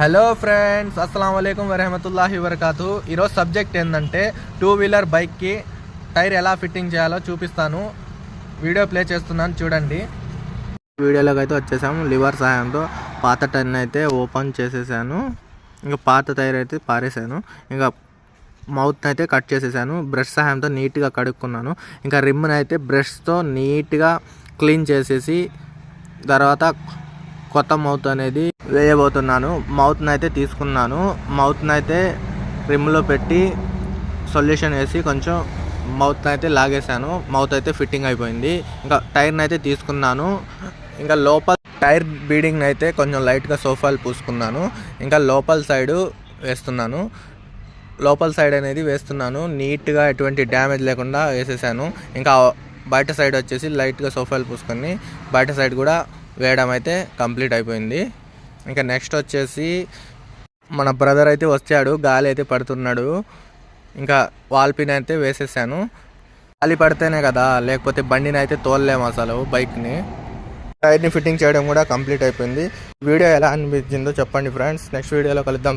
Hello friends, అస్సలం వాలేకుం వరహమతుల్లాహి వబరకాతు. ఈరోజు subject ఏంటంటే 2 వీలర్ బైక్కి టైర్ ఎలా ఫిట్టింగ్ చేయాలో చూపిస్తాను. వీడియో ప్లే చేస్తున్నాను, చూడండి. వీడియోలోకి అయితే వచ్చేసాము. లివర్ సహాయంతో పాత టైర్ని అయితే ఓపెన్ చేసేసాను. ఇంకా పాత టైర్ అయితే పారేసాను. ఇంకా మౌత్ని అయితే కట్ చేసేసాను. బ్రష్ సహాయంతో నీట్గా కడుక్కున్నాను. ఇంకా రిమ్ని అయితే బ్రష్తో నీట్గా క్లీన్ చేసేసి తర్వాత కొత్త మౌత్ అనేది వేయబోతున్నాను. మౌత్ని అయితే తీసుకున్నాను. మౌత్ని అయితే రిమ్లో పెట్టి సొల్యూషన్ వేసి కొంచెం మౌత్ని అయితే లాగేశాను. మౌత్ అయితే ఫిట్టింగ్ అయిపోయింది. ఇంకా టైర్ని అయితే తీసుకున్నాను. ఇంకా లోపల టైర్ బీడింగ్ని అయితే కొంచెం లైట్గా సోఫాలు పూసుకున్నాను. ఇంకా లోపల సైడు వేస్తున్నాను. లోపల సైడ్ అనేది వేస్తున్నాను నీట్గా, ఎటువంటి డ్యామేజ్ లేకుండా వేసేసాను. ఇంకా బయట సైడ్ వచ్చేసి లైట్గా సోఫాలు పూసుకొని బయట సైడ్ కూడా వేయడం అయితే కంప్లీట్ అయిపోయింది. ఇంకా నెక్స్ట్ వచ్చేసి మన బ్రదర్ అయితే వచ్చాడు, గాలి అయితే పడుతున్నాడు. ఇంకా వాల్ పిన్ అయితే వేసేసాను. గాలి పడితేనే కదా, లేకపోతే బండిని అయితే తోలలేము అసలు బైక్ని. టైర్ని ఫిట్టింగ్ చేయడం కూడా కంప్లీట్ అయిపోయింది. వీడియో ఎలా అనిపించిందో చెప్పండి ఫ్రెండ్స్. నెక్స్ట్ వీడియోలో కలుద్దాం.